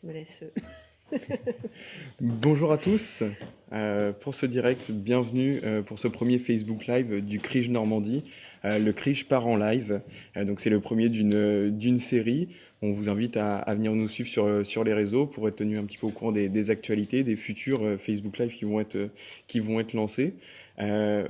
je me laisse. Bonjour à tous, pour ce direct, bienvenue pour ce premier Facebook Live du CRIJ Normandie. Le CRIJ part en live, donc c'est le premier d'une série. On vous invite à venir nous suivre sur les réseaux pour être tenu un petit peu au courant des actualités, des futurs Facebook Live qui vont être lancés.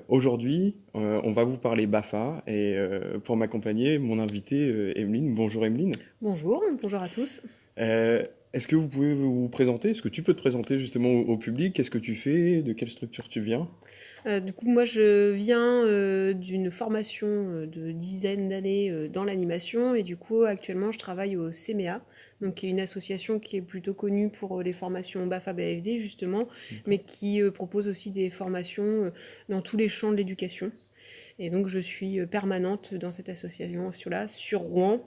Aujourd'hui, on va vous parler BAFA et pour m'accompagner, mon invitée Emeline. Bonjour Emeline. Bonjour, bonjour à tous. Euh, Est-ce que vous pouvez vous présenter? Est-ce que tu peux te présenter justement au public? Qu'est-ce que tu fais? De quelle structure tu viens? Du coup, moi, je viens d'une formation de dizaines d'années dans l'animation et du coup, actuellement, je travaille au CMEA, donc qui est une association qui est plutôt connue pour les formations BAFA-BAFD justement, mais D'accord. qui propose aussi des formations dans tous les champs de l'éducation. Et donc, je suis permanente dans cette association-là, sur Rouen,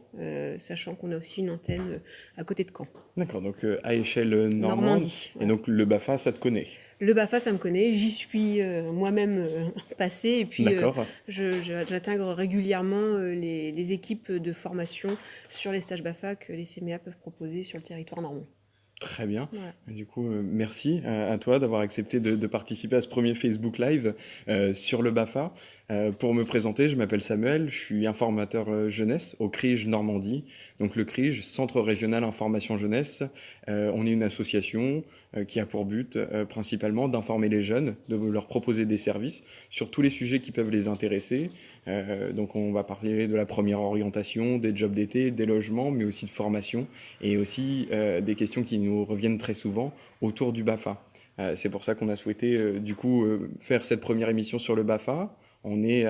sachant qu'on a aussi une antenne à côté de Caen. D'accord, donc à échelle normande. Normandie, Et voilà. donc le BAFA, ça te connaît. Le BAFA, ça me connaît. J'y suis moi-même passée. Et puis, D'accord. j'intègre régulièrement les équipes de formation sur les stages BAFA que les CMEA peuvent proposer sur le territoire normand. Très bien. Voilà. Du coup, merci à toi d'avoir accepté de participer à ce premier Facebook Live sur le BAFA. Pour me présenter, je m'appelle Samuel, je suis informateur jeunesse au CRIJ Normandie. Donc le CRIJ, Centre Régional Information Jeunesse, on est une association qui a pour but principalement d'informer les jeunes, de leur proposer des services sur tous les sujets qui peuvent les intéresser. Donc on va parler de la première orientation, des jobs d'été, des logements, mais aussi de formation et aussi des questions qui nous reviennent très souvent autour du BAFA. C'est pour ça qu'on a souhaité du coup faire cette première émission sur le BAFA. On est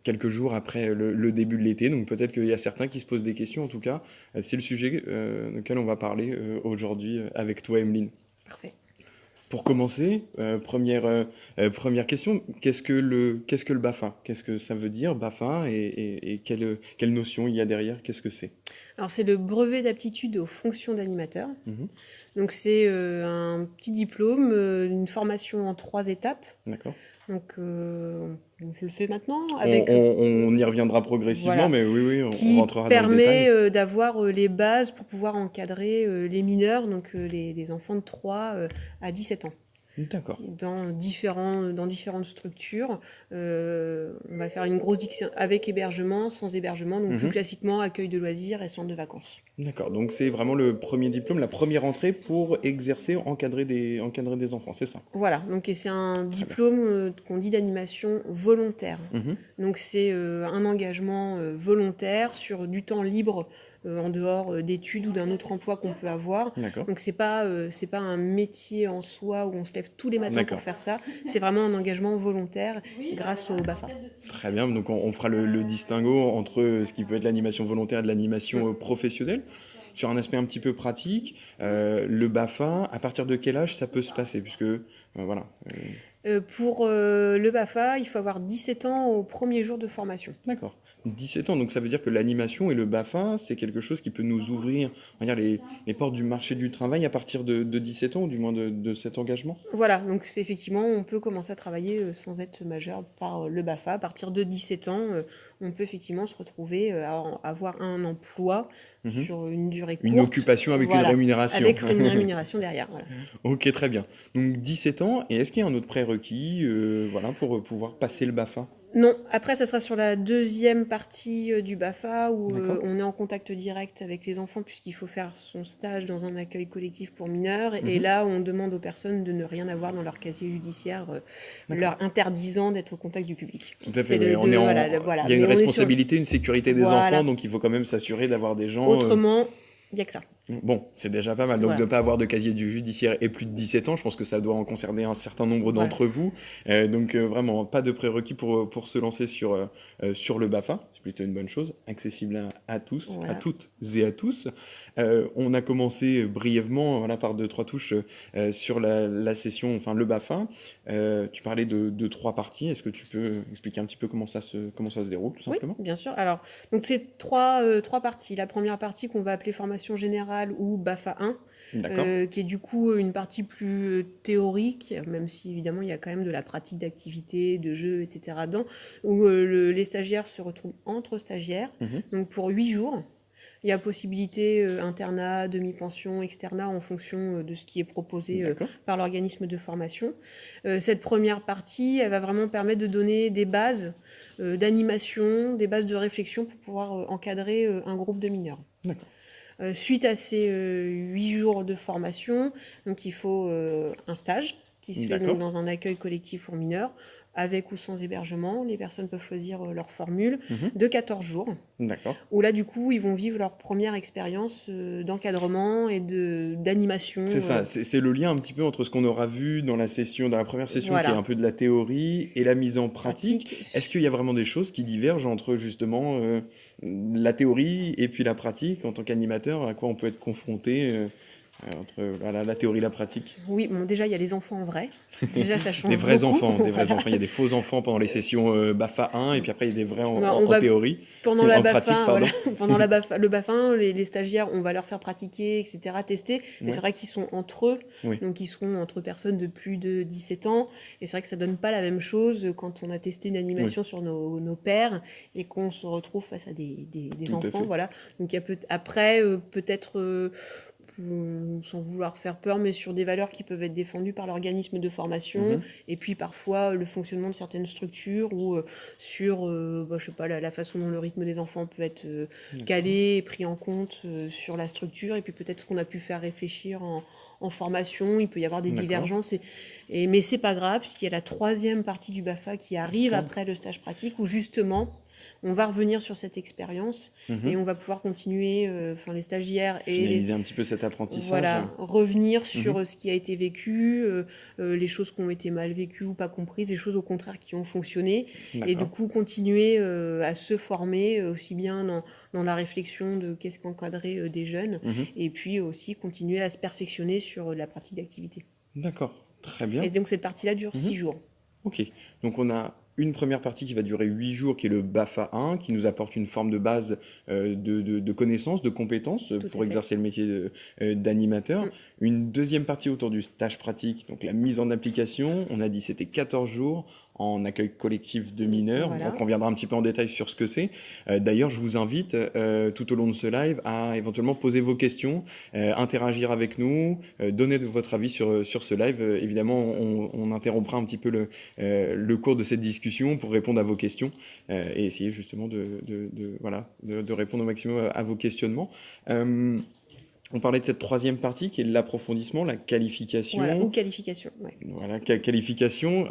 quelques jours après le début de l'été, donc peut-être qu'il y a certains qui se posent des questions. En tout cas, c'est le sujet auquel on va parler aujourd'hui avec toi, Emeline. Parfait. Pour commencer, première question, qu'est-ce que le BAFA? Qu'est-ce que ça veut dire, BAFA, et quelle notion il y a derrière? Qu'est-ce que c'est? Alors, c'est le brevet d'aptitude aux fonctions d'animateur. Mhm. Donc, c'est un petit diplôme, une formation en 3 étapes. D'accord. Donc, je le fais maintenant On, avec on y reviendra progressivement, voilà, mais oui, oui, on qui rentrera dans le permet détail. d'avoir les bases pour pouvoir encadrer les mineurs, donc les enfants de 3 à 17 ans. D'accord. Dans différentes structures. On va faire une grosse diction avec hébergement, sans hébergement, donc plus Mhm. classiquement accueil de loisirs et centre de vacances. D'accord. Donc c'est vraiment le premier diplôme, la première entrée pour exercer, encadrer des enfants, c'est ça? Voilà, donc et c'est un Très bien. diplôme qu'on dit d'animation volontaire. Mhm. Donc c'est un engagement volontaire sur du temps libre en dehors d'études ou d'un autre emploi qu'on peut avoir. D'accord. Donc c'est pas un métier en soi où on se lève tous les matins pour D'accord. faire ça. C'est vraiment un engagement volontaire grâce au BAFA. Très bien. Donc on fera le distinguo entre ce qui peut être l'animation volontaire et de l'animation professionnelle. Sur un aspect un petit peu pratique, le BAFA, à partir de quel âge ça peut se passer? Puisque, voilà. Pour le BAFA, il faut avoir 17 ans au premier jour de formation. D'accord. 17 ans, donc ça veut dire que l'animation et le BAFA, c'est quelque chose qui peut nous ouvrir, on va dire, les portes du marché du travail à partir de 17 ans, ou du moins de cet engagement? Voilà, donc c'est effectivement, on peut commencer à travailler sans être majeur par le BAFA. À partir de 17 ans, on peut effectivement se retrouver à avoir un emploi Mhm. sur une durée Une courte, occupation avec une voilà, rémunération. avec une rémunération derrière. Voilà. Ok, très bien. Donc 17 ans, et est-ce qu'il y a un autre prérequis voilà, pour pouvoir passer le BAFA? Non, après, ça sera sur la deuxième partie du BAFA où D'accord. on est en contact direct avec les enfants puisqu'il faut faire son stage dans un accueil collectif pour mineurs. Et Mhm. là, on demande aux personnes de ne rien avoir dans leur casier judiciaire, D'accord. leur interdisant d'être au contact du public. Tout à fait, C'est oui. le On est deux, voilà, en... voilà. Il y a une Mais on est sur le... responsabilité, une sécurité des enfants, Voilà. donc il faut quand même s'assurer d'avoir des gens Autrement, il n'y a que ça. bon, c'est déjà pas mal. Donc de Voilà. ne pas avoir de casier du judiciaire et plus de 17 ans, je pense que ça doit en concerner un certain nombre Voilà. d'entre vous. Donc vraiment, pas de prérequis pour se lancer sur le BAFA. C'est plutôt une bonne chose, accessible à tous, à Voilà. toutes et à tous. On a commencé brièvement voilà, par deux, trois touches sur la session, enfin le BAFA. Tu parlais de trois parties. Est-ce que tu peux expliquer un petit peu comment ça se déroule, tout Oui, simplement? bien sûr. Alors, donc c'est trois parties. La première partie qu'on va appeler formation générale ou BAFA 1, D'accord. qui est du coup une partie plus théorique, même si évidemment il y a quand même de la pratique d'activités, de jeux, etc. dedans, où les stagiaires se retrouvent entre stagiaires, Mhm. donc pour 8 jours. Il y a possibilité internat, demi-pension, externat en fonction de ce qui est proposé D'accord. par l'organisme de formation. Cette première partie, elle va vraiment permettre de donner des bases d'animation, des bases de réflexion pour pouvoir encadrer un groupe de mineurs. D'accord. Suite à ces 8 jours de formation, donc il faut un stage qui se fait donc D'accord. dans un accueil collectif pour mineurs, avec ou sans hébergement. Les personnes peuvent choisir leur formule Mhm. de 14 jours, D'accord. où là, du coup, ils vont vivre leur première expérience d'encadrement et d'animation. C'est ça, c'est le lien un petit peu entre ce qu'on aura vu dans dans la première session qui est un Voilà, peu de la théorie et la mise en pratique. pratique. Est-ce qu'il y a vraiment des choses qui divergent entre justement la théorie et puis la pratique en tant qu'animateur, à quoi on peut être confronté entre voilà, la théorie et la pratique? Oui, bon, déjà, il y a les enfants en vrai. Déjà, ça Les change vrais beaucoup. enfants, des vrais Voilà. enfants. Il y a des faux enfants pendant les sessions BAFA 1 et puis après il y a des vrais Ben, on en va théorie, pendant la en pratique, BAFA, voilà, pardon. pendant le BAFA, les stagiaires, on va leur faire pratiquer, etc., tester. Mais c'est Ouais, vrai qu'ils sont entre eux, oui, donc ils seront entre personnes de plus de 17 ans. Et c'est vrai que ça donne pas la même chose quand on a testé une oui, animation sur nos pairs et qu'on se retrouve face à des tout à enfants, fait. voilà. Donc il y a après, peut-être sans vouloir faire peur, mais sur des valeurs qui peuvent être défendues par l'organisme de formation, Mhm. et puis parfois le fonctionnement de certaines structures ou sur, je sais pas, la façon dont le rythme des enfants peut être D'accord. calé et pris en compte sur la structure, et puis peut-être ce qu'on a pu faire réfléchir en formation, il peut y avoir des D'accord. divergences, mais c'est pas grave, puisqu'il y a la troisième partie du BAFA qui arrive D'accord. après le stage pratique, où justement on va revenir sur cette expérience et Mhm. on va pouvoir continuer, enfin les stagiaires et Finaliser un petit peu cet apprentissage. voilà, revenir sur Mhm. ce qui a été vécu, les choses qui ont été mal vécues ou pas comprises, les choses au contraire qui ont fonctionné, et du D'accord. coup continuer à se former aussi bien dans la réflexion de qu'est-ce qu'encadrer des jeunes, Mhm. et puis aussi continuer à se perfectionner sur la pratique d'activité. D'accord. Très Et bien. donc cette partie-là dure Mhm. 6 jours. Ok, donc on a une première partie qui va durer 8 jours, qui est le BAFA 1, qui nous apporte une forme de base de connaissances, de compétences Tout à pour fait. exercer le métier d'animateur. Mm. Une deuxième partie autour du stage pratique, donc la mise en application. On a dit c'était 14 jours en accueil collectif de mineurs. On Voilà. reviendra un petit peu en détail sur ce que c'est. D'ailleurs, je vous invite tout au long de ce live à éventuellement poser vos questions, interagir avec nous, donner de votre avis sur ce live. Évidemment, on interrompra un petit peu le cours de cette discussion pour répondre à vos questions et essayer justement voilà, de répondre au maximum à vos questionnements. On parlait de cette troisième partie qui est l'approfondissement, la Voilà, qualification. ou qualification. Ouais. Voilà, qualification.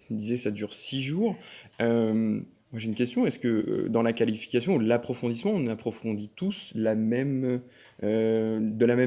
Tu me disais ça dure 6 jours. Moi j'ai une question. Est-ce que dans la qualification ou l'approfondissement, on approfondit tous de la même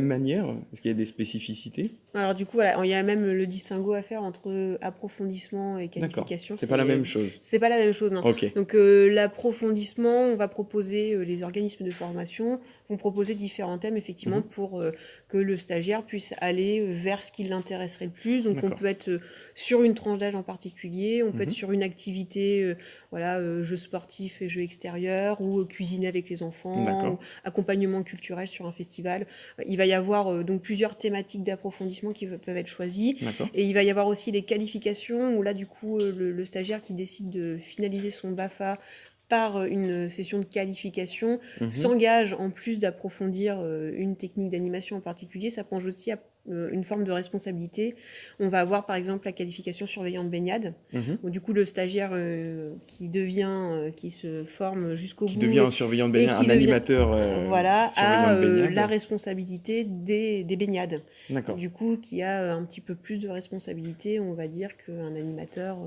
manière? Est-ce qu'il y a des spécificités? Alors du coup, voilà, il y a même le distinguo à faire entre approfondissement et D'accord. qualification. C'est pas la même chose. C'est pas la même chose, non. Ok. Donc l'approfondissement, on va proposer, les organismes de formation vont proposer différents thèmes effectivement Mhm. pour que le stagiaire puisse aller vers ce qui l'intéresserait le plus. Donc on D'accord. peut être sur une tranche d'âge en particulier, on peut être Mhm. sur une activité, voilà, jeux sportifs et jeux extérieurs, ou cuisiner avec les enfants, ou D'accord. accompagnement culturel sur un festival. Il va y avoir donc plusieurs thématiques d'approfondissement qui peuvent être choisies. D'accord. Et il va y avoir aussi les qualifications, où là, du coup, le stagiaire qui décide de finaliser son BAFA par une session de qualification Mhm. s'engage, en plus d'approfondir une technique d'animation en particulier, ça penche aussi à une forme de responsabilité. On va avoir par exemple la qualification surveillant de baignade. Mhm. Donc, du coup, le stagiaire qui se forme jusqu'au Qui bout devient un surveillant de et baignade, qui un devient, animateur voilà, surveillant a de la baignade. responsabilité des baignades. Et D'accord. du coup, qui a un petit peu plus de responsabilité, on va dire, qu'un animateur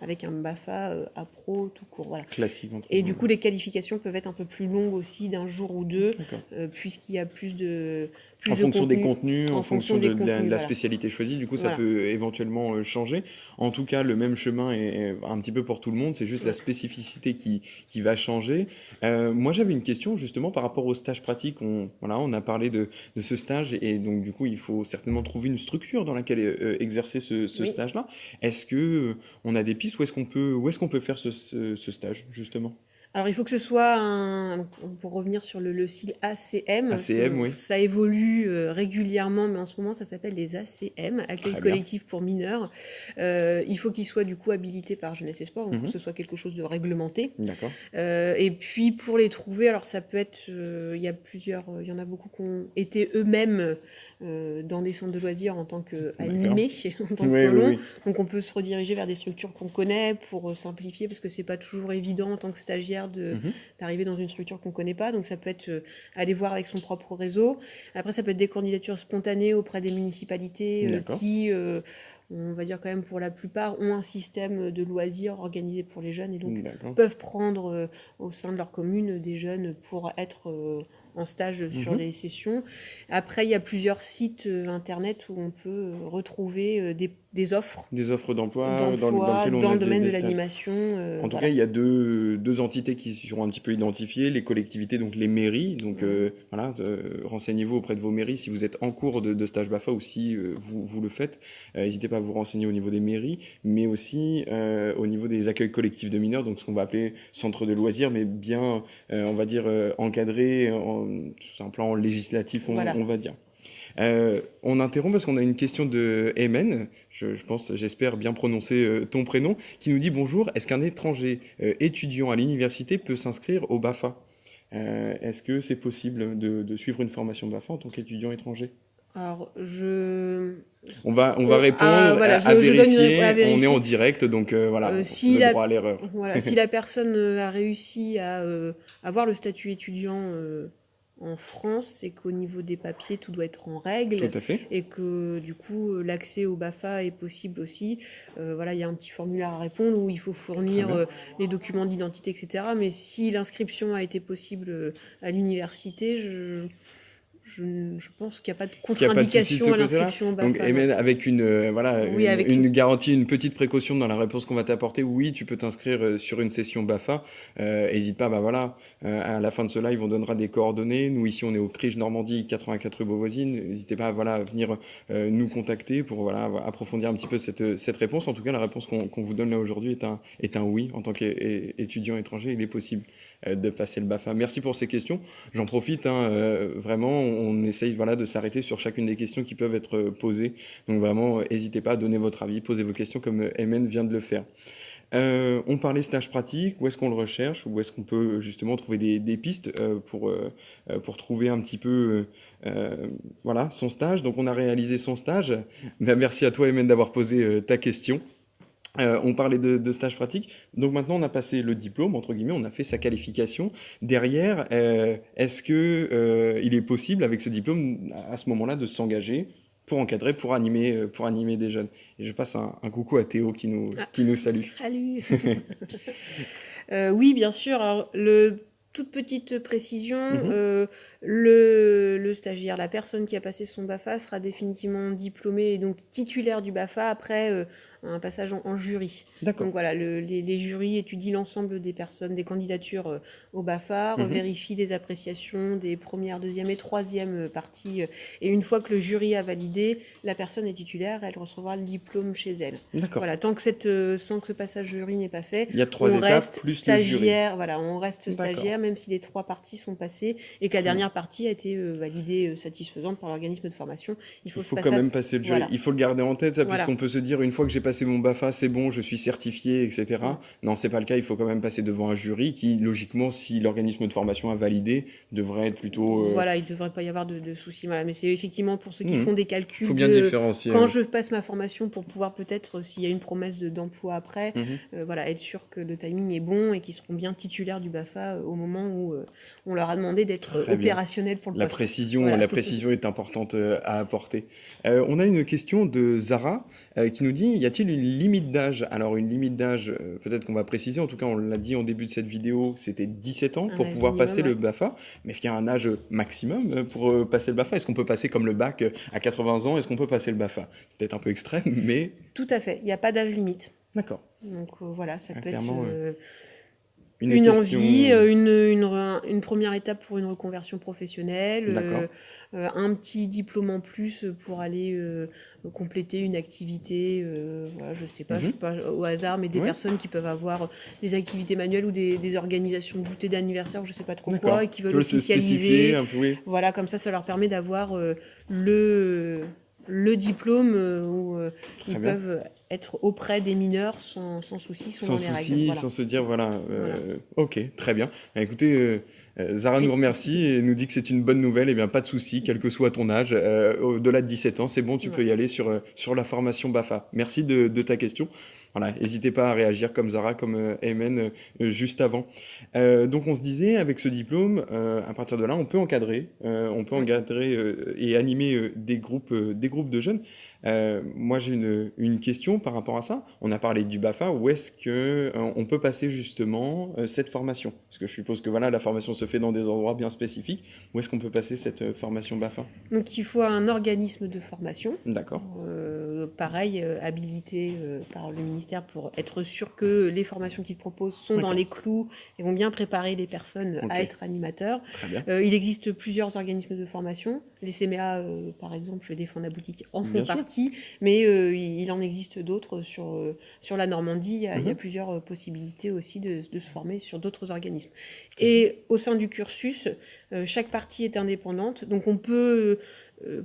avec un BAFA à pro tout court. Voilà. Classique entre Et du coup, guillemets. les qualifications peuvent être un peu plus longues aussi, d'un jour ou deux, D'accord. puisqu'il y a En plus de fonction des contenu contenus, en en fonction fonction des de contenus. la Voilà. spécialité choisie, du coup, ça Voilà. peut éventuellement changer. En tout cas, le même chemin est un petit peu pour tout le monde, c'est juste la Ouais. spécificité qui va changer. Moi, j'avais une question justement par rapport au stage pratique. Voilà, on a parlé de ce stage et donc du coup, il faut certainement trouver une structure dans laquelle exercer ce Oui. stage-là. Est-ce que on a des pistes où est-ce qu'on peut faire ce stage justement? Alors, il faut que ce soit pour revenir sur le style ACM, parce ACM, que oui. ça évolue régulièrement, mais en ce moment, ça s'appelle les ACM, accueil Très bien. collectif pour mineurs. Il faut qu'il soit du coup habilité par Jeunesse et Sport, donc que Mhm. ce soit quelque chose de réglementé. D'accord. Et puis pour les trouver, alors ça peut être, il y a plusieurs, il y en a beaucoup qui ont été eux-mêmes dans des centres de loisirs en tant D'accord. qu'animés, en tant que Oui, oui, colons. oui. Donc on peut se rediriger vers des structures qu'on connaît pour simplifier, parce que c'est pas toujours évident en tant que stagiaire Mhm. d'arriver dans une structure qu'on connaît pas. Donc ça peut être aller voir avec son propre réseau. Après ça peut être des candidatures spontanées auprès des municipalités D'accord. qui on va dire quand même pour la plupart, ont un système de loisirs organisé pour les jeunes et donc D'accord. peuvent prendre au sein de leur commune des jeunes pour être en stage sur Mhm. les sessions. Après, il y a plusieurs sites internet où on peut retrouver des offres Des offres d'emploi dans d'emploi lesquelles on dans a le domaine des de stages. l'animation. En tout cas, Voilà. il y a deux entités qui seront un petit peu identifiées, les collectivités, donc les mairies. Donc voilà, renseignez-vous auprès de vos mairies si vous êtes en cours de stage BAFA ou si vous le faites. N'hésitez pas à vous renseigner au niveau des mairies, mais aussi au niveau des accueils collectifs de mineurs, donc ce qu'on va appeler centre de loisirs, mais bien, on va dire, encadré sur un plan législatif, Voilà. on va dire. On interrompt parce qu'on a une question de Emen, je pense, j'espère bien prononcer ton prénom, qui nous dit bonjour, est-ce qu'un étranger étudiant à l'université peut s'inscrire au BAFA? Est-ce que c'est possible de suivre une formation BAFA en tant qu'étudiant étranger? Alors, On va répondre voilà, à je donne à vérifier, on est en vérifier. direct, donc voilà, Si le la, droit à l'erreur. voilà, si la personne a réussi à avoir le statut étudiant en France, c'est qu'au niveau des papiers, tout doit être en Tout règle à fait. et que du coup, l'accès au BAFA est possible aussi. Voilà, il y a un petit formulaire à répondre où il faut Très fournir bien. les documents d'identité, etc. Mais si l'inscription a été possible à l'université, je pense qu'il n'y a pas de Qu'il n'y a pas de souci de ce contre-indication à côté-là. l'inscription au Donc, BAFA, non. Emen, avec voilà, Oui, avec une garantie, une petite précaution dans la réponse qu'on va t'apporter, oui, tu peux t'inscrire sur une session BAFA. N'hésite pas, bah voilà, à la fin de ce live, on donnera des coordonnées. Nous, ici, on est au CRIJ Normandie 84 rue Beauvoisine. N'hésitez pas voilà, à venir nous contacter pour voilà, approfondir un petit peu cette réponse. En tout cas, la réponse qu'on vous donne là aujourd'hui est un oui. En tant qu'étudiant étranger, il est possible de passer le BAFA. Merci pour ces questions. J'en profite, hein, vraiment, on essaye voilà, de s'arrêter sur chacune des questions qui peuvent être posées. Donc vraiment, n'hésitez pas à donner votre avis, posez vos questions comme Emen vient de le faire. On parlait stage pratique, où est-ce qu'on le recherche, où est-ce qu'on peut justement trouver des pistes pour trouver un petit peu voilà, son stage. Donc on a réalisé son stage. Ben, merci à toi Emen d'avoir posé ta question. On parlait de stage pratique. Donc maintenant, on a passé le diplôme, entre guillemets, on a fait sa qualification. Derrière, est-ce que il est possible, avec ce diplôme, à ce moment-là, de s'engager pour encadrer, pour animer des jeunes? Et je passe un coucou à Théo Ah, qui nous salue. salut. Oui, bien sûr. Alors, toute petite précision, Mhm. le stagiaire, la personne qui a passé son BAFA sera définitivement diplômée et donc titulaire du BAFA après un passage en jury. D'accord. Donc voilà, les jurys étudient l'ensemble des personnes, des candidatures au BAFA, Mhm. vérifient les appréciations des premières, deuxième et troisième parties. Et une fois que le jury a validé, la personne est titulaire, elle recevra le diplôme chez elle. D'accord. Voilà, sans que ce passage jury n'est pas fait, Il y a trois on étapes reste plus le jury. stagiaire, voilà, on reste D'accord. stagiaire même si les 3 parties sont passées et que la Très bien. dernière partie a été validée satisfaisante par l'organisme de formation. Il Il faut ce faut quand même passage, passer le jury. voilà, Il faut le garder en tête, ça, voilà, puisqu'on peut se dire, une fois que j'ai passé mon BAFA, c'est bon, je suis certifié, voilà. etc. Non, c'est pas le cas. Il faut quand même passer devant un jury qui, logiquement, si l'organisme de formation a validé, devrait être plutôt. Voilà, il ne devrait pas y avoir de soucis. Voilà. Mais c'est effectivement pour ceux qui font des Il faut calculs bien de différencier, quand oui. je passe ma formation pour pouvoir peut-être, s'il y a une promesse d'emploi après, Mhm. voilà, être sûr que le timing est bon et qu'ils seront bien titulaires du BAFA au moment où on leur a demandé d'être Très bien. opérationnels pour le poste. Voilà. La précision est importante à apporter. On a une question de Zara qui nous dit, y a-t-il une limite d'âge? Alors une limite d'âge, peut-être qu'on va préciser, en tout cas on l'a dit en début de cette vidéo, c'était 17 ans Un pour âge pouvoir minimum, passer le ouais. BAFA. Mais est-ce qu'il y a un âge maximum pour passer le BAFA? Est-ce qu'on peut passer comme le bac à 80 ans? Est-ce qu'on peut passer le BAFA? Peut-être un peu extrême, mais Tout à fait, il n'y a pas d'âge limite. d'accord. Donc voilà, ça peut être Clairement, Une Une question. envie, une première étape pour une reconversion professionnelle, D'accord. un petit diplôme en plus pour aller compléter une activité, voilà, je sais Mhm. pas au hasard, mais des Ouais, personnes qui peuvent avoir des activités manuelles ou des organisations de goûter d'anniversaire, je sais pas trop quoi, d'accord. et qui Tu veulent veux se spécifier officialiser. un peu, oui. Voilà, comme ça leur permet d'avoir le, le diplôme où ils Très bien. peuvent être auprès des mineurs sans souci, ils sont Sans dans les règles. souci, Voilà. sans se dire, voilà, Voilà. ok, très bien. Bah, écoutez, Zara nous Et, remercie et nous dit que c'est une bonne nouvelle. Eh bien, pas de souci, quel que soit ton âge, au-delà de 17 ans, c'est bon, tu peux ouais. y aller sur la formation BAFA. Merci de ta question. Voilà, n'hésitez pas à réagir comme Zara, comme Aymen juste avant. Donc, on se disait, avec ce diplôme, à partir de là, on peut Ouais. encadrer et animer des groupes de jeunes. Moi, j'ai une question par rapport à ça. On a parlé du BAFA. Où est-ce que on peut passer justement cette formation? Parce que je suppose que voilà, la formation se fait dans des endroits bien spécifiques. Où est-ce qu'on peut passer cette formation BAFA? Donc il faut un organisme de formation, D'accord. pareil, habilité par le ministère pour être sûr que les formations qu'ils proposent sont dans D'accord. les clous et vont bien préparer les personnes Ok. à être animateurs. Très bien. Il existe plusieurs organismes de formation. Les CMA, par exemple, je défends la boutique, en font Bien sûr. partie, mais il en existe d'autres sur la Normandie. Il y a Mhm. plusieurs possibilités aussi de se former sur d'autres organismes. Tout à fait. Et au sein du cursus, chaque partie est indépendante, donc on peut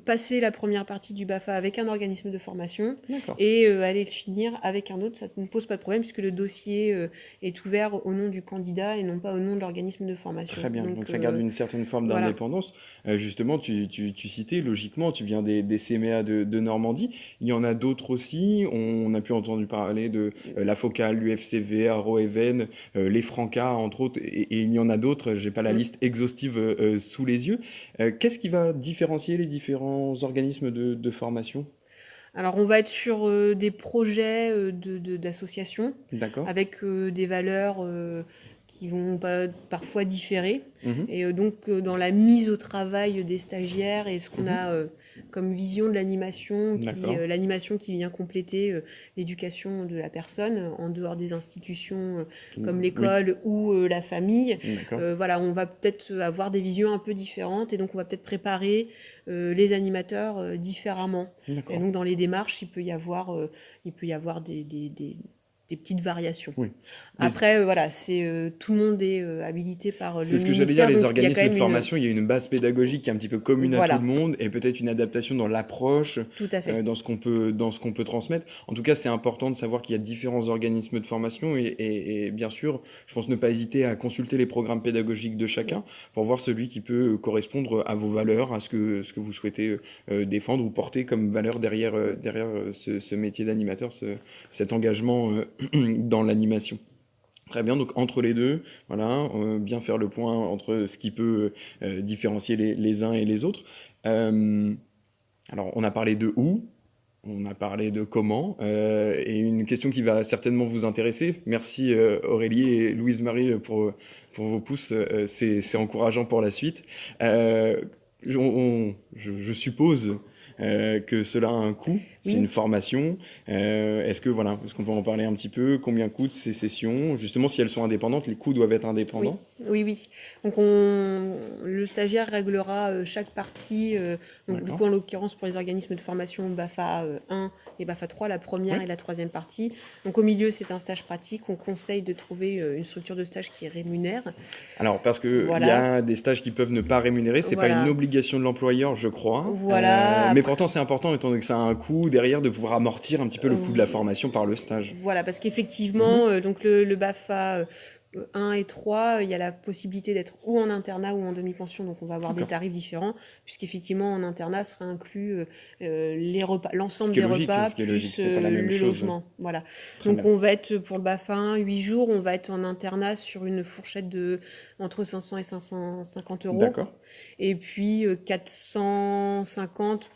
passer la première partie du BAFA avec un organisme de formation D'accord. et aller le finir avec un autre. Ça ne pose pas de problème puisque le dossier est ouvert au nom du candidat et non pas au nom de l'organisme de formation. Très bien, donc Donc ça garde une certaine forme voilà. d'indépendance. Justement, tu citais, logiquement, tu viens des CMA de Normandie. Il y en a d'autres aussi. On a pu entendre parler de la Focale, l'UFCV, Aero-Even, les Francas, entre autres, et il y en a d'autres. J'ai pas la Mm. liste exhaustive sous les yeux. Qu'est-ce qui va différencier les différents organismes de formation? Alors on va être sur des projets d'associations D'accord. avec des valeurs qui vont parfois différer. Mhm, Et donc dans la mise au travail des stagiaires et ce qu'on mhm. a comme vision de D'accord. l'animation qui vient compléter l'éducation de la personne en dehors des institutions comme Oui, l'école ou la famille. d'accord. Voilà, on va peut-être avoir des visions un peu différentes et donc on va peut-être préparer les animateurs différemment. Et D'accord. donc dans les démarches, il peut y avoir des petites variations. Oui. Mais Après, voilà, tout le monde est habilité par c'est le ce que j'allais dire, ministère, les donc il y a quand organismes de même formation, il y a une base pédagogique qui est un petit peu commune à tout le voilà, monde et peut-être une adaptation dans l'approche, tout à fait. dans ce qu'on peut transmettre. En tout cas, c'est important de savoir qu'il y a différents organismes de formation et bien sûr, je pense ne pas hésiter à consulter les programmes pédagogiques de chacun pour voir celui qui peut correspondre à vos valeurs, à ce que vous souhaitez défendre ou porter comme valeur derrière ce métier d'animateur, cet engagement dans l'animation. Très bien, donc entre les deux, voilà, bien faire le point entre ce qui peut différencier les uns et les autres. Euh, alors, on a parlé de où, on a parlé de comment, et une question qui va certainement vous intéresser. Merci Aurélie et Louise-Marie pour vos pouces, c'est encourageant pour la suite. Euh, je suppose que cela a un coût, c'est une Oui, formation. Est-ce qu'on peut en parler un petit peu? Combien coûtent ces sessions? Justement, si elles sont indépendantes, les coûts doivent être oui, indépendants. oui. Donc le stagiaire réglera chaque partie. Donc du D'accord? coup, en l'occurrence, pour les organismes de formation BAFA 1 et BAFA 3, la première Oui. et la troisième partie. Donc au milieu, c'est un stage pratique. On conseille de trouver une structure de stage qui rémunère. Alors, parce que il y Voilà, a des stages qui peuvent ne pas rémunérer, c'est pas une voilà, obligation de l'employeur, je crois. voilà. Mais Après, pourtant, c'est important, étant donné que ça a un coût derrière, de pouvoir amortir un petit peu le coût de la formation par le stage. voilà, parce Mhm. qu'effectivement, donc le BAFA 1 et 3, il y a la possibilité d'être ou en internat ou en demi-pension, donc on va avoir des D'accord. tarifs différents, puisqu'effectivement en internat sera inclus les repas, Ce l'ensemble qui est des logique, repas ce qui est logique, plus c'est pas la même le chose. logement. Voilà. Très Donc bien. on va être pour le BAFA 1, 8 jours, on va être en internat sur une fourchette de entre 500 et 550 euros. D'accord. Et puis 450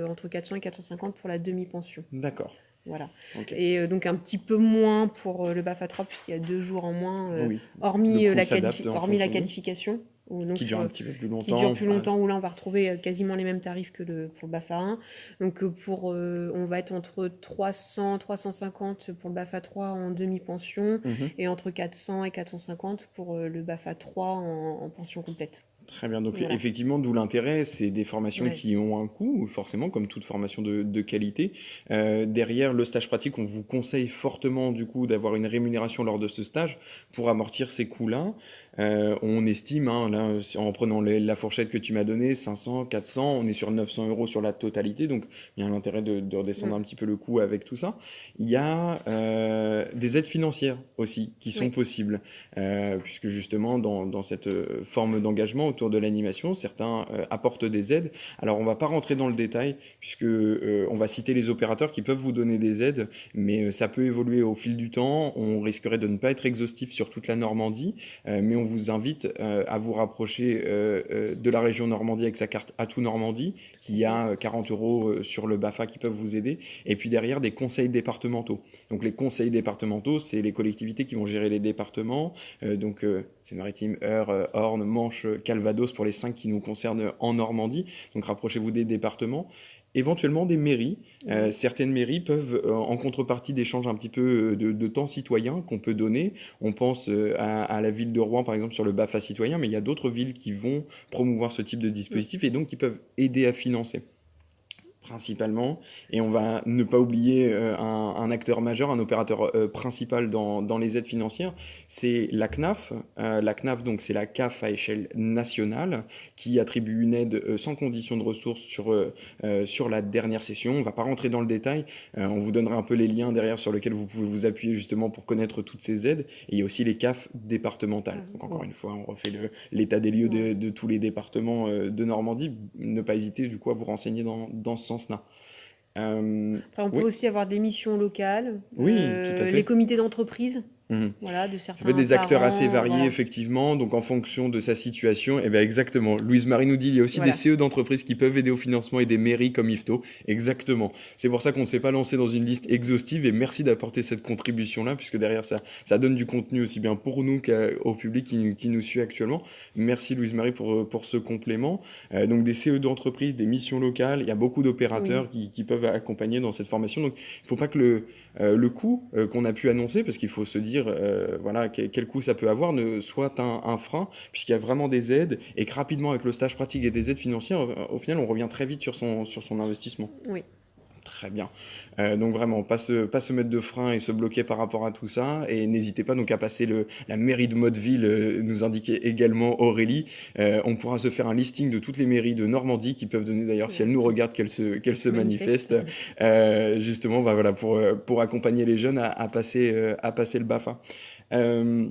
entre 400 et 450 pour la demi-pension. D'accord. Voilà. Ok. Et donc un petit peu moins pour le BAFA 3 puisqu'il y a 2 jours en moins, Oui. Le coût s'adapte en hormis la fonction de. qualification. Donc, Qui dure un petit peu plus qui dure longtemps. plus longtemps, où là on va retrouver quasiment les mêmes tarifs que pour le BAFA 1. Donc on va être entre 300, 350 pour le BAFA 3 en demi-pension Mhm. et entre 400 et 450 pour le BAFA 3 en pension complète. Très bien. Donc Voilà. effectivement, d'où l'intérêt, c'est des formations Ouais. qui ont un coût, forcément, comme toute formation de qualité. Derrière le stage pratique, on vous conseille fortement du coup d'avoir une rémunération lors de ce stage pour amortir ces coûts-là. On estime, hein, là, en prenant la fourchette que tu m'as donnée, 500, 400, on est sur 900 euros sur la totalité. Donc il y a l'intérêt de redescendre Mm. un petit peu le coût avec tout ça. Il y a des aides financières aussi qui sont Oui. possibles, puisque justement dans cette forme d'engagement autour de l'animation, certains apportent des aides. Alors on va pas rentrer dans le détail, puisque on va citer les opérateurs qui peuvent vous donner des aides, mais ça peut évoluer au fil du temps. On risquerait de ne pas être exhaustif sur toute la Normandie, mais on vous invite à vous rapprocher de la région Normandie avec sa carte Atout Normandie, qui a 40 euros sur le BAFA qui peuvent vous aider, et puis derrière des conseils départementaux. Donc les conseils départementaux, c'est les collectivités qui vont gérer les départements, donc c'est Maritime, Eure, Orne, Manche, Calvados pour les 5 qui nous concernent en Normandie. Donc rapprochez-vous des départements. Éventuellement des mairies. Oui. Certaines mairies peuvent, en contrepartie d'échanges un petit peu de temps citoyen qu'on peut donner. On pense à la ville de Rouen, par exemple, sur le BAFA citoyen, mais il y a d'autres villes qui vont promouvoir ce type de Mm. dispositif et donc qui peuvent aider à financer principalement. Et on va ne pas oublier un acteur majeur, un opérateur principal dans les aides financières, c'est la CNAF. La CNAF, donc, c'est la CAF à échelle nationale qui attribue une aide sans condition de ressources sur la dernière session. On ne va pas rentrer dans le détail. On vous donnera un peu les liens derrière sur lesquels vous pouvez vous appuyer justement pour connaître toutes ces aides. Et il y a aussi les CAF départementales. Donc encore Ouais. une fois, on refait l'état des lieux Ouais. de tous les départements de Normandie. Ne pas hésiter du coup à vous renseigner dans ce sens-là. Après, on peut Oui, aussi avoir des missions locales, oui, tout à les fait. comités d'entreprise, Mhm. voilà, de Ça peut être certains des acteurs assez parents, variés, voilà, effectivement, donc en fonction de sa situation, et bien exactement. Louise Marie nous dit, il y a aussi des voilà. CE d'entreprise qui peuvent aider au financement et des mairies comme IFTO. Exactement. C'est pour ça qu'on ne s'est pas lancé dans une liste exhaustive, et merci d'apporter cette contribution-là, puisque derrière ça donne du contenu aussi bien pour nous qu'au public qui nous suit actuellement. Merci Louise Marie pour ce complément. Donc des CE d'entreprise, des missions locales, il y a beaucoup Oui, d'opérateurs qui peuvent accompagner dans cette formation. Donc il ne faut pas que le coût qu'on a pu annoncer, parce qu'il faut se dire voilà, quel coût ça peut avoir, ne soit un frein, puisqu'il y a vraiment des aides, et que rapidement, avec le stage pratique et des aides financières, au final, on revient très vite sur son investissement. oui. Très bien. Donc vraiment, pas se mettre de frein et se bloquer par rapport à tout ça. Et n'hésitez pas donc à passer la mairie de Motteville, nous indiquait également Aurélie. On pourra se faire un listing de toutes les mairies de Normandie qui peuvent donner d'ailleurs, si elles nous regardent, qu'elles se Manifeste. manifestent, justement bah, voilà, pour accompagner les jeunes à passer le BAFA. Euh,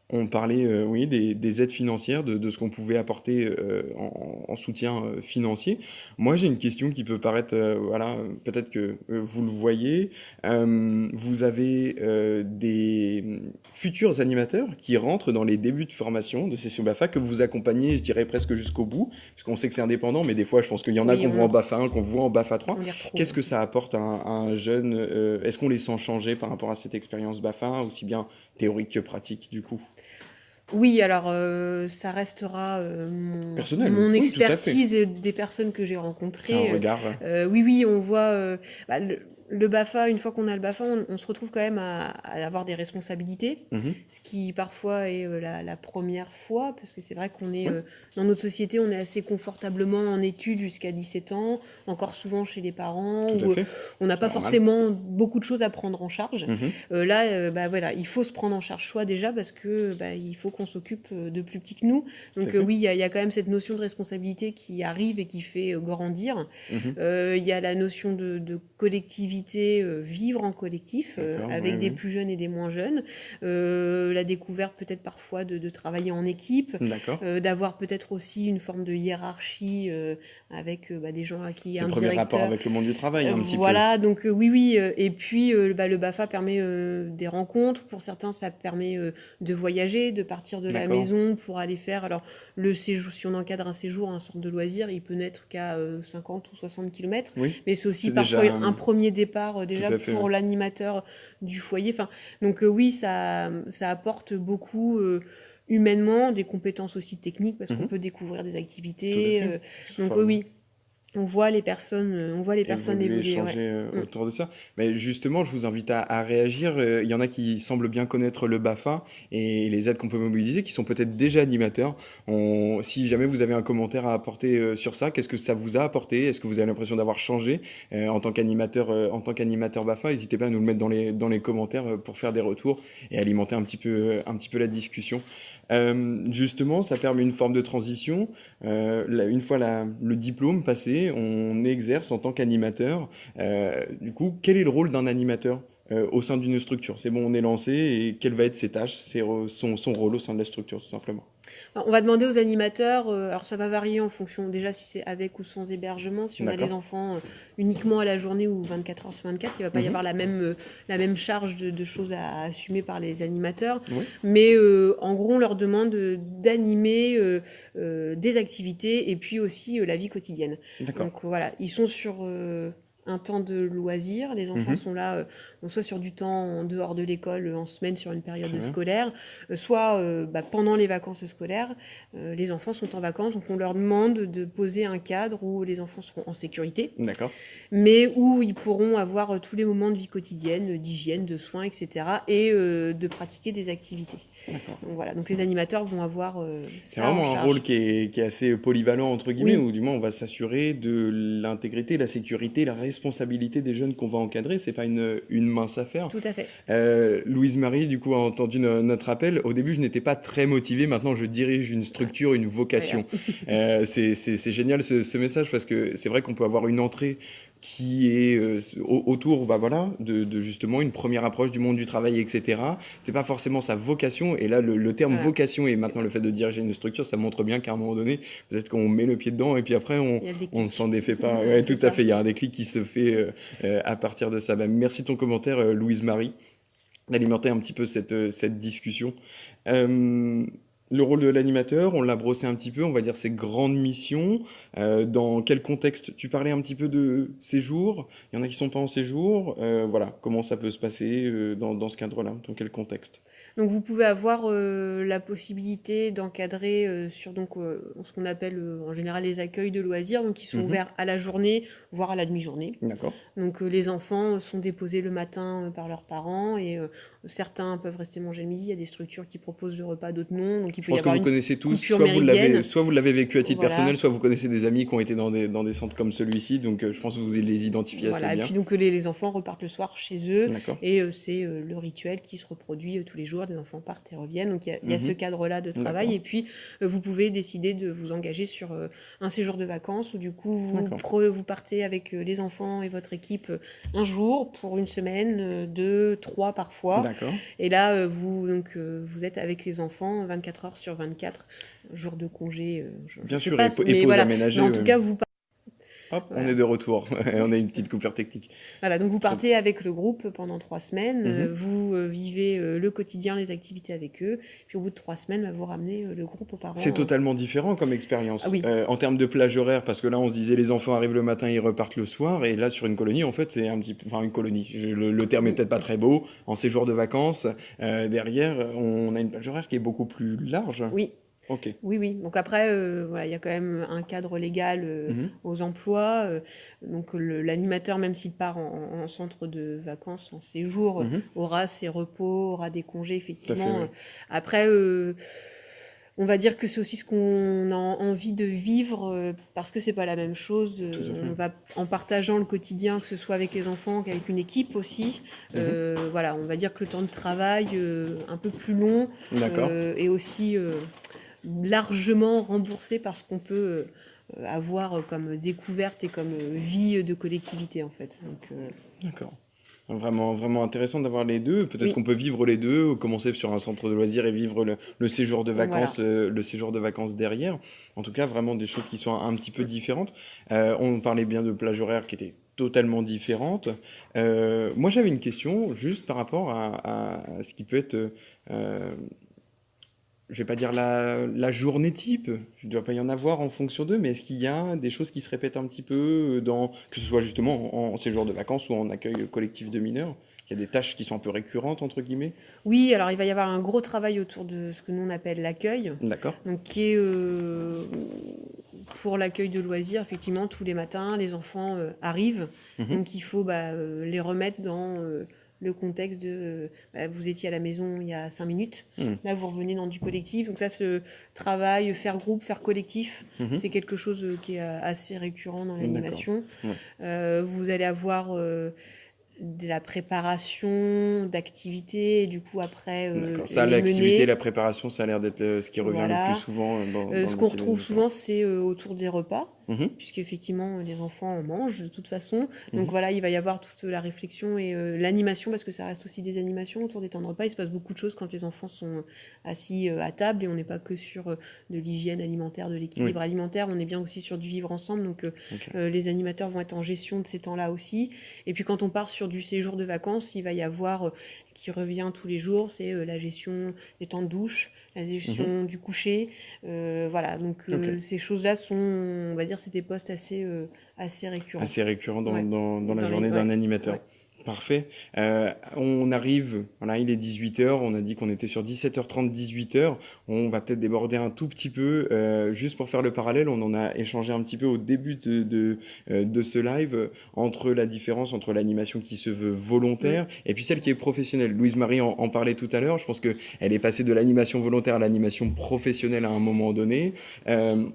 on parlait, oui, des aides financières, de ce qu'on pouvait apporter en soutien financier. Moi, j'ai une question qui peut paraître, voilà, peut-être que vous le voyez. Vous avez des futurs animateurs qui rentrent dans les débuts de formation de Session BAFA, que vous accompagnez, je dirais, presque jusqu'au bout, parce qu'on sait que c'est indépendant, mais des fois, je pense qu'il y en a Oui, qu'on voit en BAFA 1, qu'on voit en BAFA 3. on les retrouve. Qu'est-ce que ça apporte à un jeune Est-ce qu'on les sent changer par rapport à cette expérience BAFA, aussi bien théorique que pratique, du coup? Oui, alors ça restera Personnel, mon oui, tout à fait. expertise et des personnes que j'ai C'est un rencontrées. regard. Oui, oui, on voit bah, le BAFA, une fois qu'on a le BAFA, on se retrouve quand même à avoir des responsabilités, Mhm. ce qui parfois est la première fois, parce que c'est vrai qu'on est Oui, dans notre société, on est assez confortablement en études jusqu'à 17 ans, encore souvent chez les parents, tout à où fait. on n'a C'est pas normal. forcément beaucoup de choses à prendre en charge. Mhm. Là, bah, voilà, il faut se prendre en charge soi déjà parce que bah, il faut qu'on s'occupe de plus petits que nous. Tout à Donc fait. oui, il y a quand même cette notion de responsabilité qui arrive et qui fait grandir. Mhm. Il y a la notion de collectivité, vivre en collectif, D'accord, oui, avec des oui. plus jeunes et des moins jeunes. La découverte peut-être parfois de travailler en équipe, D'accord. d'avoir peut-être aussi une forme de hiérarchie avec bah, des gens à qui C'est un le premier rapport directeur. avec le monde du travail, un petit peu. Voilà, donc oui, oui. Et puis bah, le BAFA permet des rencontres. Pour certains, ça permet de voyager, de partir de la D'accord. maison pour aller faire. Alors, le séjour, si on encadre un séjour, un centre de loisirs, il peut n'être qu'à 50 ou 60 kilomètres. Oui, Mais c'est aussi c'est parfois déjà un premier départ tout déjà à fait. Ouais. pour l'animateur du foyer. Enfin, donc oui, ça apporte beaucoup. humainement, des compétences aussi techniques, parce qu'on Mhm. peut découvrir des Tout à activités. fait. Donc Enfin, oui, on voit les personnes évoluer, évoluer, ouais. changer Mm. autour de ça. Mais justement, je vous invite à réagir. Il y en a qui semblent bien connaître le BAFA et les aides qu'on peut mobiliser, qui sont peut-être déjà animateurs. Si jamais vous avez un commentaire à apporter sur ça, qu'est-ce que ça vous a apporté? Est-ce que vous avez l'impression d'avoir changé en tant qu'animateur BAFA? N'hésitez pas à nous le mettre dans les commentaires pour faire des retours et alimenter un petit peu la discussion. Justement, ça permet une forme de transition. Une fois le diplôme passé, on exerce en tant qu'animateur. Du coup, quel est le rôle d'un animateur au sein d'une structure? C'est bon, on est lancé et quelles vont être ses tâches, son rôle au sein de la structure, tout simplement. Alors, on va demander aux animateurs, alors ça va varier en fonction déjà si c'est avec ou sans hébergement, si on a des D'accord. enfants uniquement à la journée ou 24 heures sur 24, il ne va pas y Mhm. avoir la même charge de choses à assumer par les animateurs. Oui, Mais en gros, on leur demande d'animer des activités et puis aussi la vie quotidienne. d'accord. Donc voilà, ils sont sur un temps de loisir. Les enfants Mhm. sont là, soit sur du temps en dehors de l'école, en semaine sur une Très période bien. scolaire, soit pendant les vacances scolaires. Les enfants sont en vacances, donc on leur demande de poser un cadre où les enfants seront en sécurité, D'accord. mais où ils pourront avoir tous les moments de vie quotidienne, d'hygiène, de soins, etc., et de pratiquer des activités. D'accord. Donc voilà, donc les animateurs vont avoir C'est ça en vraiment un rôle charge. qui est assez polyvalent, entre guillemets, Oui, où du moins on va s'assurer de l'intégrité, la sécurité, la responsabilité des jeunes qu'on va encadrer. C'est pas une mince affaire. tout à fait. Louise Marie, du coup, a entendu notre appel. Au début, je n'étais pas très motivé. Maintenant, je dirige une Voilà. structure, une vocation. C'est génial ce message parce que c'est vrai qu'on peut avoir une entrée qui est autour bah voilà, de justement une première approche du monde du travail, etc. C'était pas forcément sa vocation. Et là, le terme Voilà. vocation et maintenant le fait de diriger une structure, ça montre bien qu'à un moment donné, peut-être qu'on met le pied dedans et puis après, Il y a le on ne déclic. s'en défait pas. Ouais, C'est tout à ça. fait. Il y a un déclic qui se fait à partir de ça. Bah, merci de ton commentaire, Louise Marie, d'alimenter un petit peu cette discussion. Euh, le rôle de l'animateur, on l'a brossé un petit peu, on va dire ses grandes missions. Dans quel contexte? Tu parlais un petit peu de séjour. Il y en a qui sont pas en séjour. Voilà, comment ça peut se passer dans ce cadre-là? Dans quel contexte? Donc vous pouvez avoir la possibilité d'encadrer sur ce qu'on appelle en général les accueils de loisirs, donc qui sont Mhm. ouverts à la journée, voire à la demi-journée. D'accord. Donc les enfants sont déposés le matin par leurs parents et certains peuvent rester manger le midi. Il y a des structures qui proposent le repas, d'autres non. Donc il Je peut y pense que avoir vous une connaissez tous, coupure méridienne. soit vous l'avez vécu à titre Voilà. personnel, soit vous connaissez des amis qui ont été dans des centres comme celui-ci. Donc je pense que vous les identifiez assez Voilà. Et bien. puis donc les enfants repartent le soir chez eux D'accord. et c'est le rituel qui se reproduit tous les jours. Les enfants partent et reviennent. Donc il y a ce Mhm. cadre-là de travail. D'accord. Et puis vous pouvez décider de vous engager sur un séjour de vacances où du coup D'accord. vous partez avec les enfants et votre équipe un jour pour une semaine, deux, trois parfois. D'accord. Et là vous êtes avec les enfants 24 heures sur 24, jours de congé, je Bien sais sûr, pas, et mais pause voilà. Mais aménagée. en tout cas vous Hop, on est voilà. de retour. On a une petite coupure technique. Voilà, donc vous Très partez avec le groupe pendant 3 semaines, Mhm. vous vivez le quotidien, les activités avec eux, puis au bout de 3 semaines, vous ramenez le groupe aux C'est parents. totalement différent comme Ah expérience. oui, En termes de plage horaire, parce que là, on se disait les enfants arrivent le matin, ils repartent le soir, et là, sur une colonie, en fait, c'est un petit peu, enfin, une colonie. Le terme est oui, peut-être pas très beau. En séjour de vacances, derrière, on a une plage horaire qui est beaucoup plus large. oui, Ok. oui, oui. Donc après, voilà, il y a quand même un cadre légal Mhm. aux emplois. Donc l'animateur, même s'il part en centre de vacances, en séjour, Mhm. aura ses repos, aura des congés, Tout à fait, effectivement. oui. Après, on va dire que c'est aussi ce qu'on a envie de vivre parce que c'est pas la même chose. Tout à fait. On va en partageant le quotidien, que ce soit avec les enfants qu'avec une équipe aussi. Mhm. Voilà, on va dire que le temps de travail un peu plus long D'accord. est aussi largement remboursé par ce qu'on peut avoir comme découverte et comme vie de collectivité en fait. Donc, D'accord. Vraiment, vraiment intéressant d'avoir les deux. Peut-être oui, qu'on peut vivre les deux, commencer sur un centre de loisirs et vivre voilà. le séjour de vacances derrière. En tout cas, vraiment des choses qui sont un petit peu différentes. On parlait bien de plage horaire qui était totalement différente. Moi, j'avais une question juste par rapport à ce qui peut être je vais pas dire la journée type, il ne doit pas y en avoir en fonction d'eux, mais est-ce qu'il y a des choses qui se répètent un petit peu que ce soit justement en séjour de vacances ou en accueil collectif de mineurs? qu'il y a des tâches qui sont un peu récurrentes, entre guillemets? Oui, alors il va y avoir un gros travail autour de ce que nous on appelle l'accueil, D'accord. donc qui est pour l'accueil de loisirs, effectivement, tous les matins, les enfants arrivent, Mhm. donc il faut les remettre dans le contexte de vous étiez à la maison il y a 5 minutes, Mhm. là vous revenez dans du collectif, donc ça, ce travail, faire groupe, faire collectif, Mhm. c'est quelque chose qui est assez récurrent dans D'accord. l'animation. Ouais. Vous allez avoir de la préparation d'activités et du coup après D'accord. Ça, les l'activité, la mener. préparation, ça a l'air d'être ce qui revient le plus Voilà. souvent dans Ce le qu'on métier retrouve d'animateur. souvent, c'est autour des repas, Mhm. puisqu'effectivement, les enfants en mangent de toute façon. Donc Mhm. voilà, il va y avoir toute la réflexion et l'animation, parce que ça reste aussi des animations autour des temps de repas. Il se passe beaucoup de choses quand les enfants sont assis à table et on n'est pas que sur de l'hygiène alimentaire, de Oui. l'équilibre alimentaire, on est bien aussi sur du vivre ensemble. Donc Ok. les animateurs vont être en gestion de ces temps-là aussi. Et puis quand on part sur du séjour de vacances, il va y avoir, qui revient tous les jours, c'est la gestion des temps de douche, la Mhm. gestion du coucher. Voilà, donc Ok. ces choses-là sont, on va dire, c'est des postes assez récurrents. Assez récurrent Ouais. dans la journée d'un Ouais, animateur. ouais. Parfait. On arrive, voilà, il est 18h, on a dit qu'on était sur 17h30, 18h. On va peut-être déborder un tout petit peu, juste pour faire le parallèle, on en a échangé un petit peu au début de ce live, entre la différence entre l'animation qui se veut Mm. volontaire et puis celle qui est professionnelle. Louise-Marie en parlait tout à l'heure, je pense qu'elle est passée de l'animation volontaire à l'animation professionnelle à un moment donné. Euh,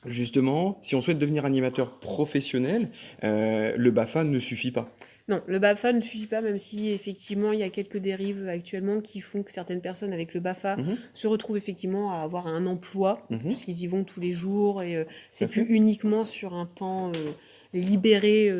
Justement, si on souhaite devenir animateur professionnel, le BAFA ne suffit pas. Non, le BAFA ne suffit pas, même si effectivement il y a quelques dérives actuellement qui font que certaines personnes avec le BAFA Mhm, se retrouvent effectivement à avoir un emploi, mhm, puisqu'ils y vont tous les jours et tout c'est à plus fait, uniquement sur un temps libéré.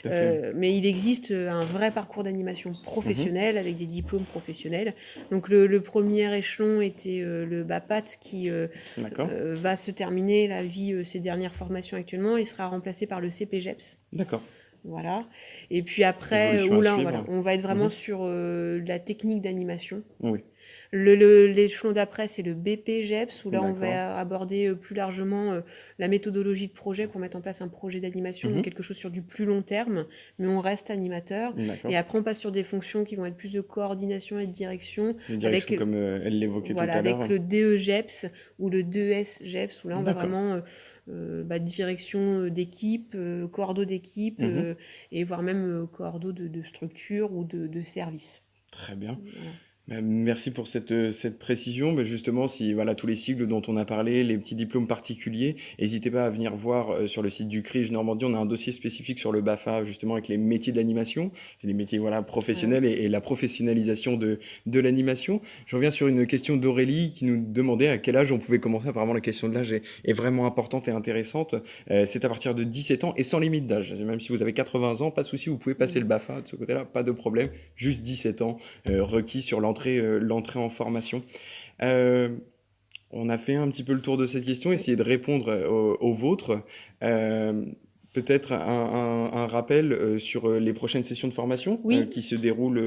tout à fait. Mais il existe un vrai parcours d'animation Mhm, professionnelle avec des diplômes professionnels. Donc le premier échelon était le BAPAT qui d'accord, va se terminer la vie, ses dernières formations actuellement, et sera remplacé par le CPGEPS. d'accord. Voilà. Et puis après, Évolution à là, voilà, suivre. on va être vraiment Mhm, sur la technique d'animation. oui, L'échelon d'après, c'est le BPGEPS, où là, on d'accord. va aborder plus largement la méthodologie de projet pour mettre en place un projet d'animation, donc Mhm, quelque chose sur du plus long terme, mais on reste animateur. Et d'accord. après, on passe sur des fonctions qui vont être plus de coordination et de direction, Les directions, avec, comme elle l'évoquait tout voilà, à avec l'heure. le DEGEPS ou le DES-GEPS, où là, on va D'accord. vraiment direction d'équipe, coordo d'équipe, Mhm, et voire même coordo de structure ou de service. très bien. Voilà. Merci pour cette précision. Mais justement, si voilà tous les cycles dont on a parlé, les petits diplômes particuliers, n'hésitez pas à venir voir sur le site du CRIJ Normandie. On a un dossier spécifique sur le BAFA, justement avec les métiers de l'animation. C'est les métiers voilà, Ouais. professionnels et la professionnalisation de l'animation. Je reviens sur une question d'Aurélie qui nous demandait à quel âge on pouvait commencer. Apparemment, la question de l'âge est vraiment importante et intéressante. C'est à partir de 17 ans et sans limite d'âge. Même si vous avez 80 ans, pas de souci, vous pouvez passer le Mm. BAFA de ce côté-là, pas de problème. Juste 17 ans requis sur l'entrée en formation. Euh, on a fait un petit peu le tour de cette question, Oui. essayer de répondre aux vôtres. Euh, Peut-être un rappel sur les prochaines sessions de formation Oui, qui se déroulent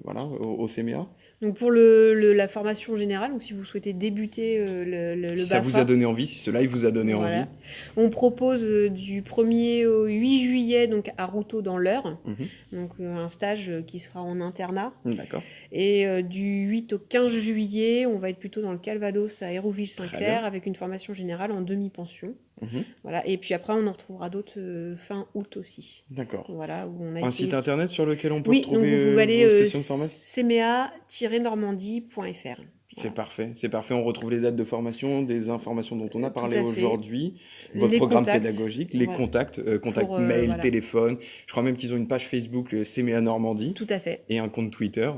voilà, au CMA. donc pour la formation générale, donc si vous souhaitez débuter le Si ça vous a BAFA, donné envie, si ce live vous a donné envie. voilà, on propose du 1er au 8 juillet donc à Routot dans l'Eure, Mhm. donc un stage qui sera en internat. D'accord, Et du 8 au 15 juillet, on va être plutôt dans le Calvados à très bien. Hérouville-Saint-Clair avec une formation générale en demi-pension. Mhm. Voilà. Et puis après, on en retrouvera d'autres fin août aussi. D'accord. Voilà, où on a Un site essayé. internet sur lequel on peut Oui, donc retrouver vous pouvez aller vos sessions de formation? cmea-normandie.fr. C'est Voilà, parfait, c'est parfait. On retrouve les dates de formation, des informations dont on a tout parlé à fait. aujourd'hui, votre Les programme contacts. pédagogique, les Voilà. contacts, Pour, contacts mail, voilà, téléphone. Je crois même qu'ils ont une page Facebook, le CMEA Normandie, tout à fait. et un compte Twitter.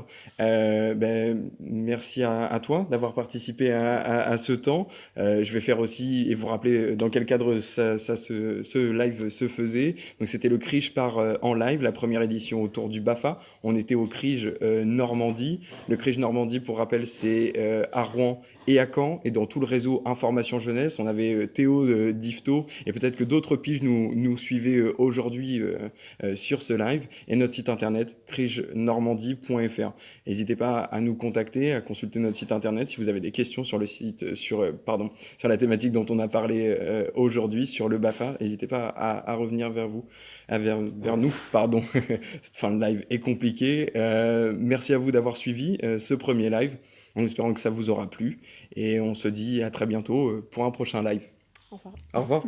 Merci à toi d'avoir participé à ce temps. Je vais faire aussi, et vous rappeler dans quel cadre ce live se faisait. Donc c'était le CRIJ par en live, la première édition autour du BAFA. On était au CRIJ Normandie. Le CRIJ Normandie, pour rappel, c'est à Rouen et à Caen, et dans tout le réseau Information Jeunesse. On avait Théo d'Ifto, et peut-être que d'autres piges nous suivaient aujourd'hui sur ce live, et notre site internet, crigenormandie.fr. N'hésitez pas à nous contacter, à consulter notre site internet si vous avez des questions sur le site, sur la thématique dont on a parlé aujourd'hui, sur le BAFA. N'hésitez pas à revenir vers vous, vers nous, pardon. Cette fin de live est compliquée. Merci à vous d'avoir suivi ce premier live, en espérant que ça vous aura plu. Et on se dit à très bientôt pour un prochain live. Au revoir. Au revoir.